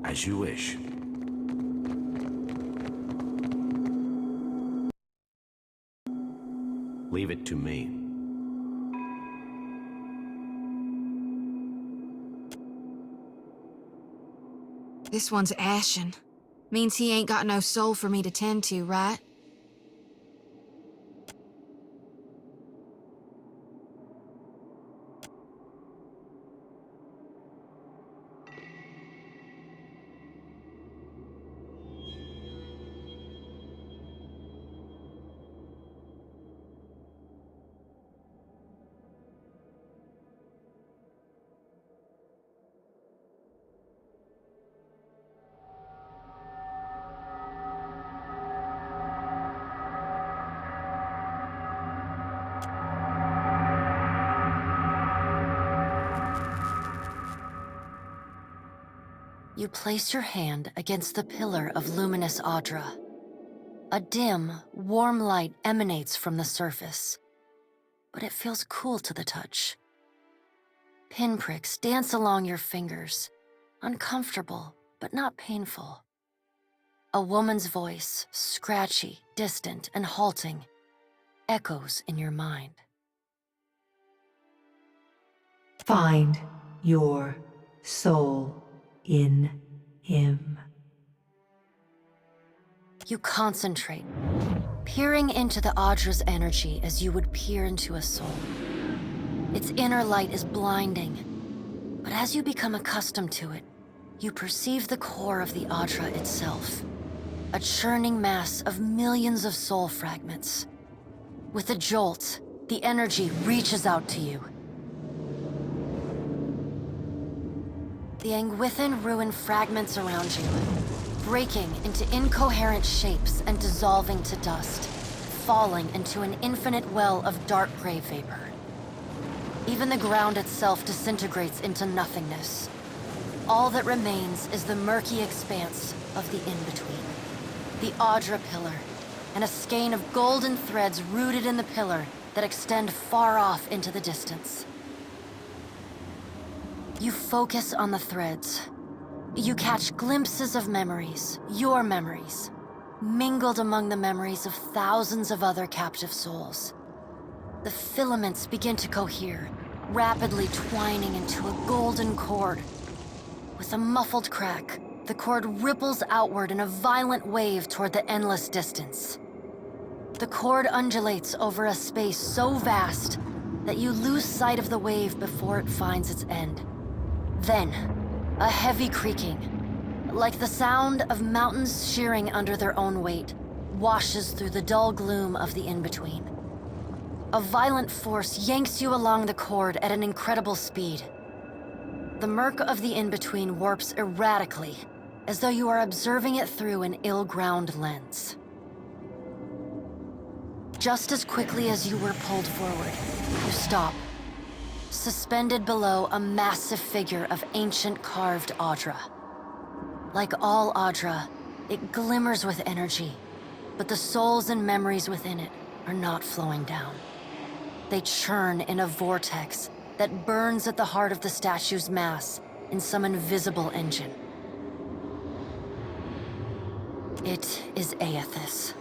As you wish. Leave it to me. This one's ashen. Means he ain't got no soul for me to tend to, right? You place your hand against the pillar of luminous Audra. A dim, warm light emanates from the surface, but it feels cool to the touch. Pinpricks dance along your fingers, uncomfortable but not painful. A woman's voice, scratchy, distant, and halting, echoes in your mind. Find your soul in him. You concentrate, peering into the Audra's energy as you would peer into a soul. Its inner light is blinding, but as you become accustomed to it, you perceive the core of the Audra itself, a churning mass of millions of soul fragments. With a jolt, the energy reaches out to you. The Angwithan ruin fragments around you, breaking into incoherent shapes and dissolving to dust, falling into an infinite well of dark gray vapor. Even the ground itself disintegrates into nothingness. All that remains is the murky expanse of the in-between, the Audra pillar, and a skein of golden threads rooted in the pillar that extend far off into the distance. You focus on the threads. You catch glimpses of memories, your memories, mingled among the memories of thousands of other captive souls. The filaments begin to cohere, rapidly twining into a golden cord. With a muffled crack, the cord ripples outward in a violent wave toward the endless distance. The cord undulates over a space so vast that you lose sight of the wave before it finds its end. Then, a heavy creaking, like the sound of mountains shearing under their own weight, washes through the dull gloom of the in-between. A violent force yanks you along the cord at an incredible speed. The murk of the in-between warps erratically, as though you are observing it through an ill-ground lens. Just as quickly as you were pulled forward, you stop, suspended below a massive figure of ancient carved Audra. Like all Audra, it glimmers with energy, but the souls and memories within it are not flowing down. They churn in a vortex that burns at the heart of the statue's mass in some invisible engine. It is Aethys.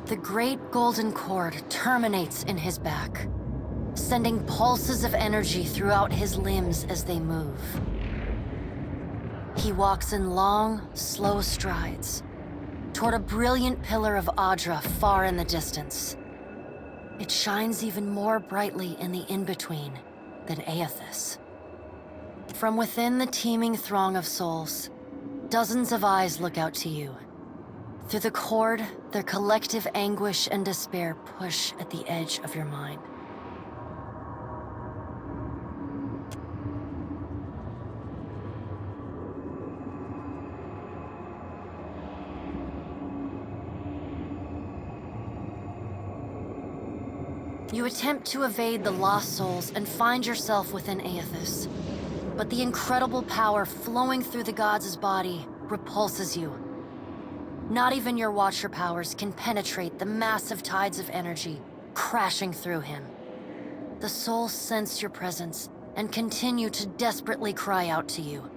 The great golden cord terminates in his back, sending pulses of energy throughout his limbs as they move. He walks in long, slow strides toward a brilliant pillar of Audra far in the distance. It shines even more brightly in the in-between than Aethys. From within the teeming throng of souls, dozens of eyes look out to you. Through the cord, their collective anguish and despair push at the edge of your mind. You attempt to evade the lost souls and find yourself within Aethys. But the incredible power flowing through the god's body repulses you. Not even your Watcher powers can penetrate the massive tides of energy crashing through him. The souls sense your presence and continue to desperately cry out to you.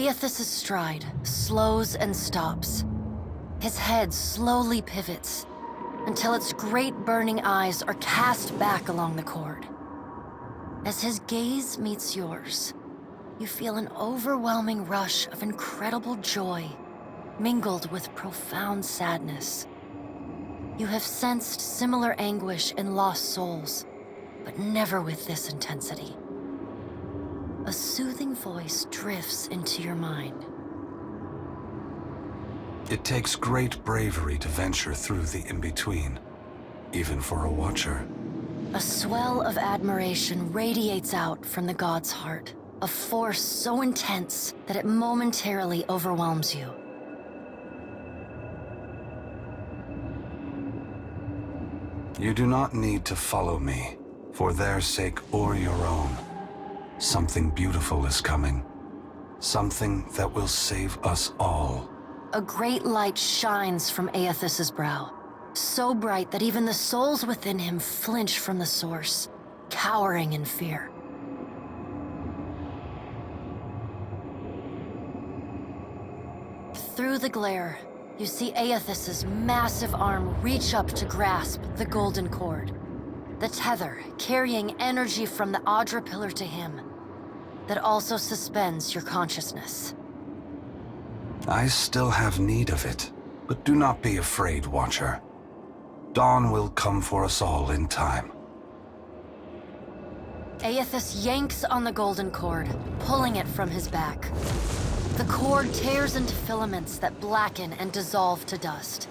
Aethys' stride slows and stops. His head slowly pivots until its great burning eyes are cast back along the cord. As his gaze meets yours, you feel an overwhelming rush of incredible joy mingled with profound sadness. You have sensed similar anguish in lost souls, but never with this intensity. A soothing voice drifts into your mind. It takes great bravery to venture through the in-between, even for a watcher. A swell of admiration radiates out from the god's heart, a force so intense that it momentarily overwhelms you. You do not need to follow me, for their sake or your own. Something beautiful is coming. Something that will save us all. A great light shines from Aethys' brow, so bright that even the souls within him flinch from the source, cowering in fear. Through the glare, you see Aethys' massive arm reach up to grasp the golden cord. The tether carrying energy from the Audra pillar to him, that also suspends your consciousness. I still have need of it, but do not be afraid, Watcher. Dawn will come for us all in time. Aethys yanks on the golden cord, pulling it from his back. The cord tears into filaments that blacken and dissolve to dust.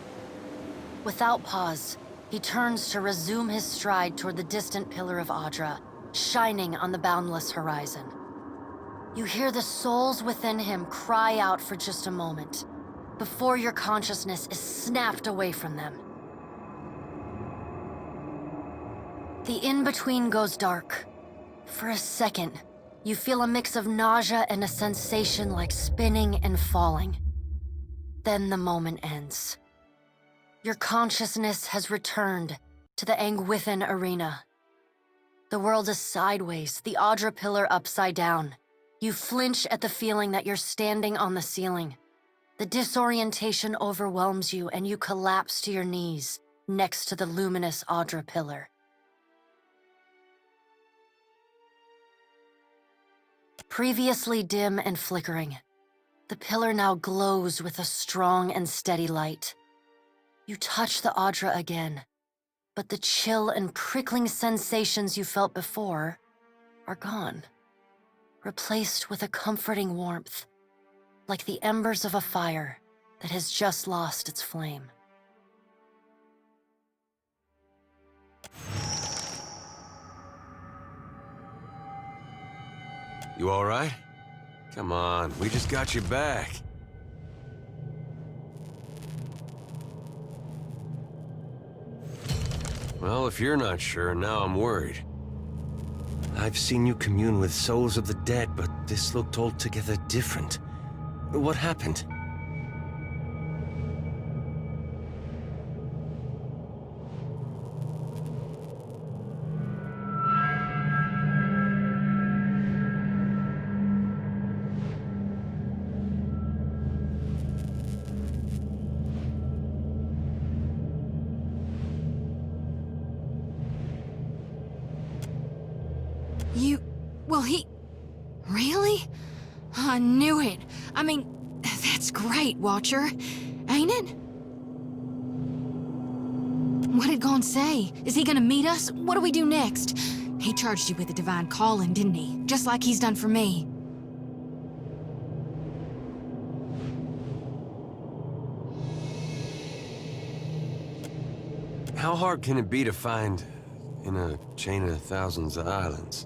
Without pause, he turns to resume his stride toward the distant pillar of Audra, shining on the boundless horizon. You hear the souls within him cry out for just a moment, before your consciousness is snapped away from them. The in-between goes dark. For a second, you feel a mix of nausea and a sensation like spinning and falling. Then the moment ends. Your consciousness has returned to the Angwithan arena. The world is sideways, the Audra pillar upside down. You flinch at the feeling that you're standing on the ceiling. The disorientation overwhelms you and you collapse to your knees next to the luminous Audra pillar. Previously dim and flickering, the pillar now glows with a strong and steady light. You touch the Audra again, but the chill and prickling sensations you felt before are gone, replaced with a comforting warmth, like the embers of a fire that has just lost its flame. You all right? Come on, we just got you back. Well, if you're not sure, now I'm worried. I've seen you commune with souls of the dead, but this looked altogether different. What happened? Really? I knew it. I mean, that's great, Watcher. Ain't it? What did Gon say? Is he gonna meet us? What do we do next? He charged you with a divine calling, didn't he? Just like he's done for me. How hard can it be to find in a chain of thousands of islands?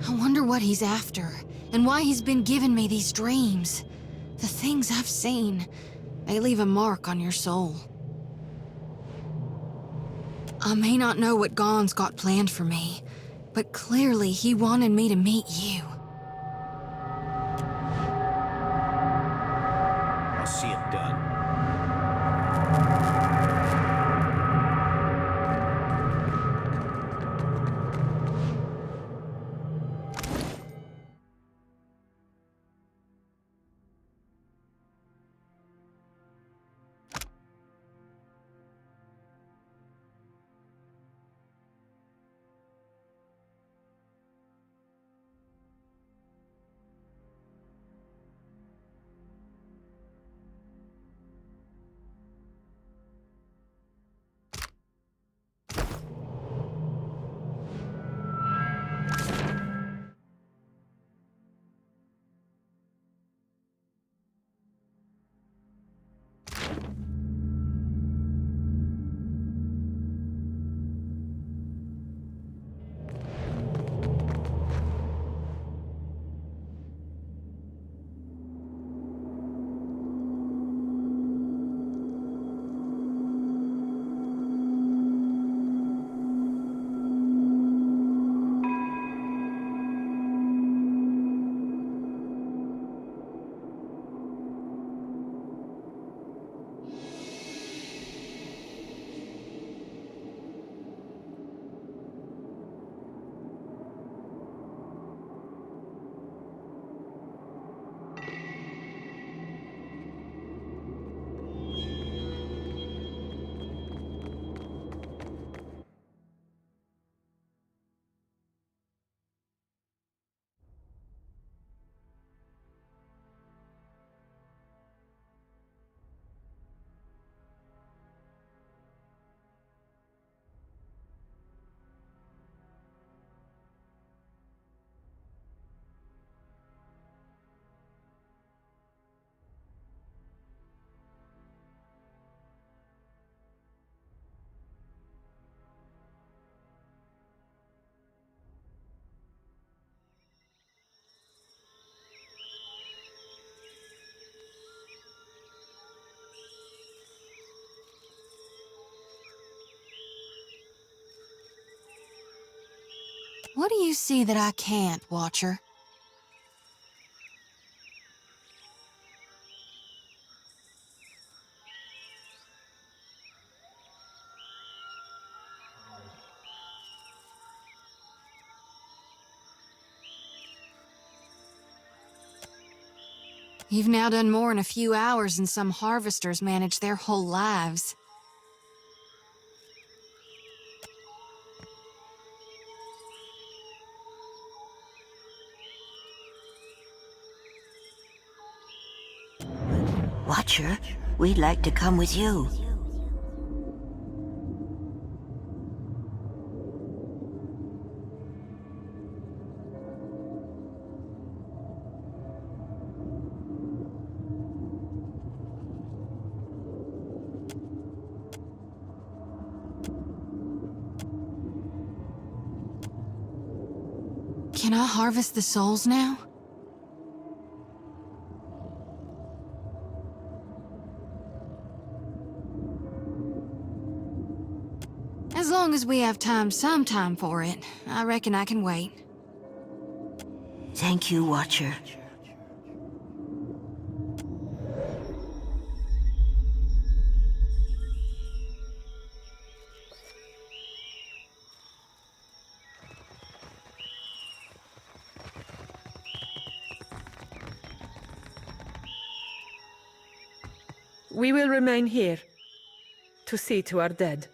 I wonder what he's after, and why he's been giving me these dreams. The things I've seen, they leave a mark on your soul. I may not know what Gon's got planned for me, but clearly he wanted me to meet you. I'll see it done. What do you see that I can't, Watcher? You've now done more in a few hours than some harvesters manage their whole lives. Watcher, we'd like to come with you. Can I harvest the souls now? As long as we have some time for it, I reckon I can wait. Thank you, Watcher. We will remain here to see to our dead.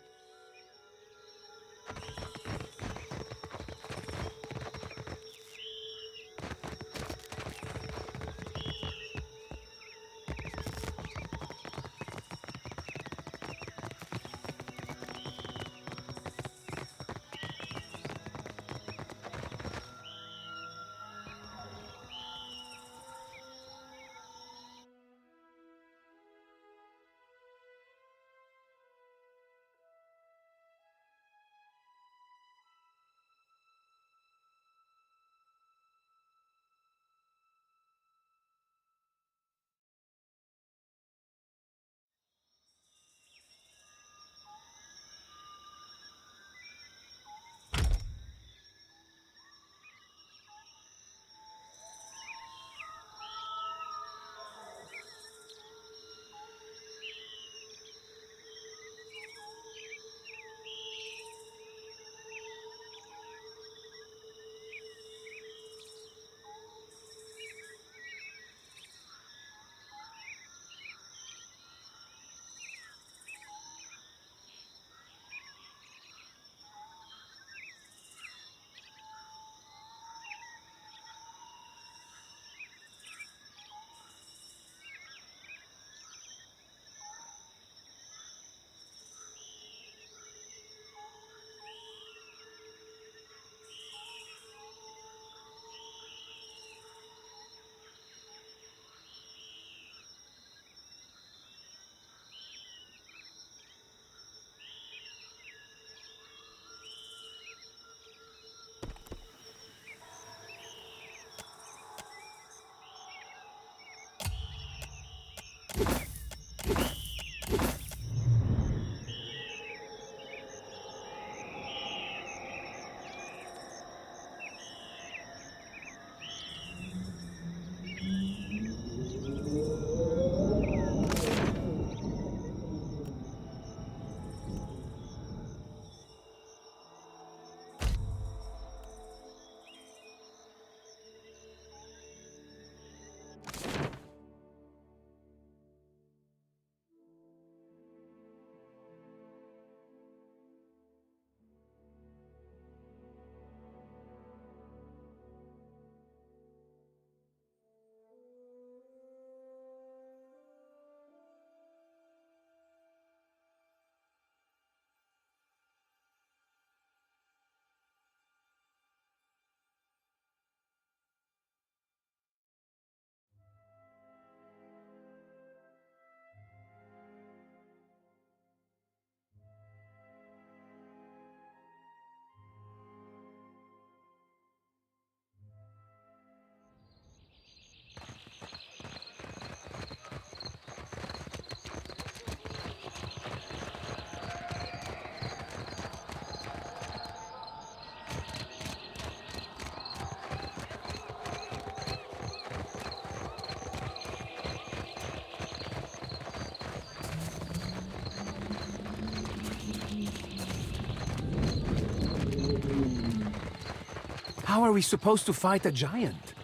How are we supposed to fight a giant?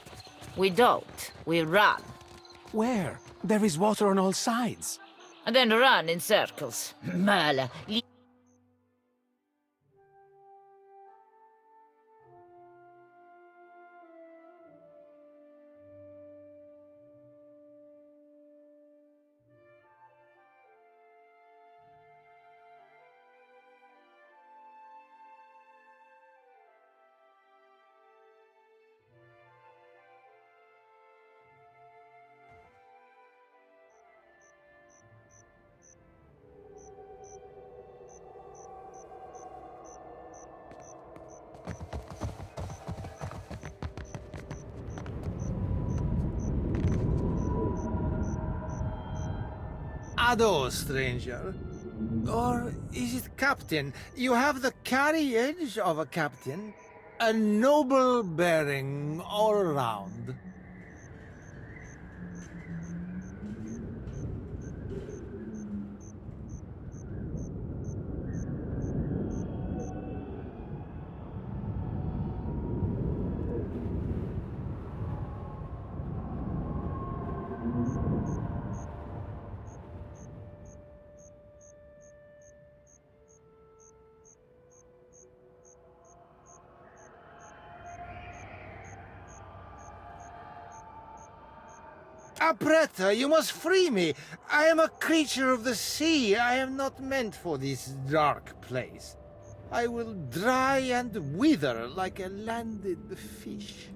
We don't. We run. Where? There is water on all sides. And then run in circles. Mala. Ado, stranger. Or is it captain? You have the carriage of a captain. A noble bearing all around. Apretta, you must free me. I am a creature of the sea. I am not meant for this dark place. I will dry and wither like a landed fish.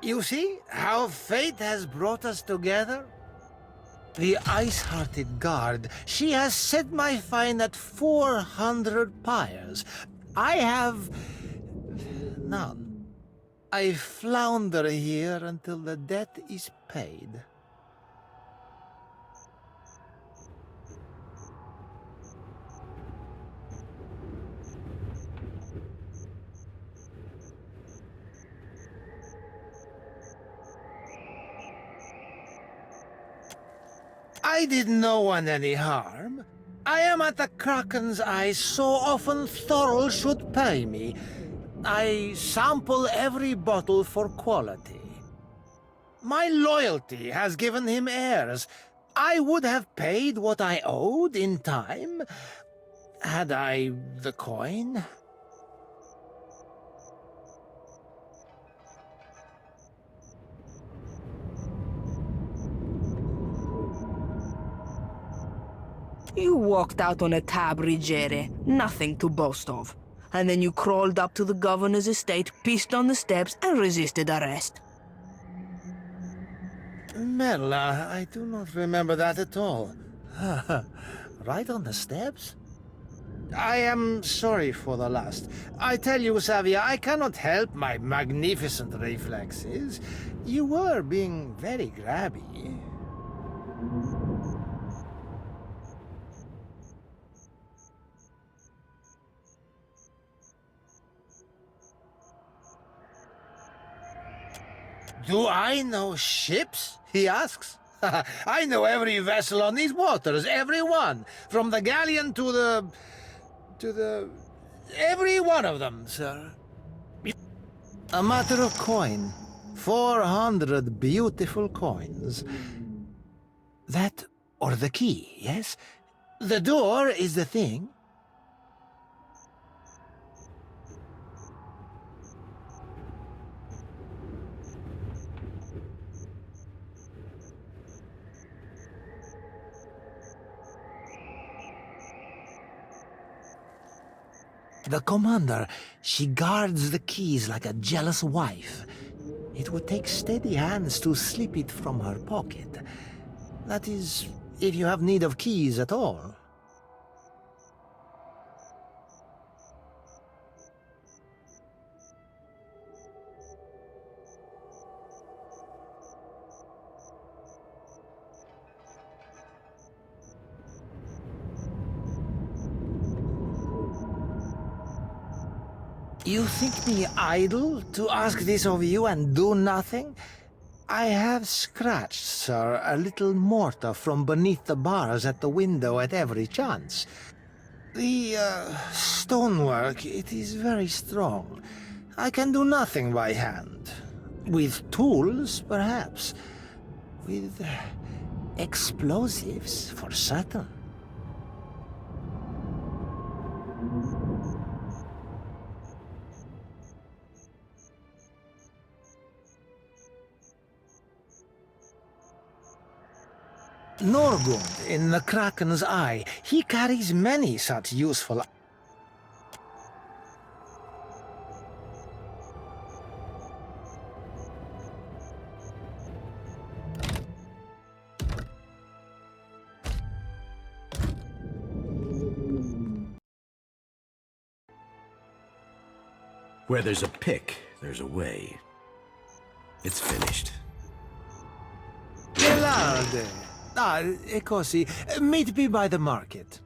You see how fate has brought us together? The ice-hearted guard, she has set my fine at 400 pyres. I have none. I flounder here until the debt is paid. I did no one any harm. I am at the Kraken's eye so often Thorol should pay me. I sample every bottle for quality. My loyalty has given him heirs. I would have paid what I owed in time, had I the coin. You walked out on a tab, Rigere, nothing to boast of. And then you crawled up to the governor's estate, pissed on the steps, and resisted arrest. Merla, I do not remember that at all. Right on the steps? I am sorry for the last. I tell you, Savia, I cannot help my magnificent reflexes. You were being very grabby. Do I know ships? He asks. I know every vessel on these waters, every one. From the galleon to the... every one of them, sir. A matter of coin. 400 beautiful coins. That or the key, yes? The door is the thing. The commander, she guards the keys like a jealous wife. It would take steady hands to slip it from her pocket. That is, if you have need of keys at all. You think me idle to ask this of you and do nothing? I have scratched, sir, a little mortar from beneath the bars at the window at every chance. The stonework, it is very strong. I can do nothing by hand. With tools, perhaps. With explosives, for certain. Norgund in the Kraken's Eye, he carries many such useful... Where there's a pick, there's a way. It's finished. Gelarde! Ah, e così. Meet me by the market.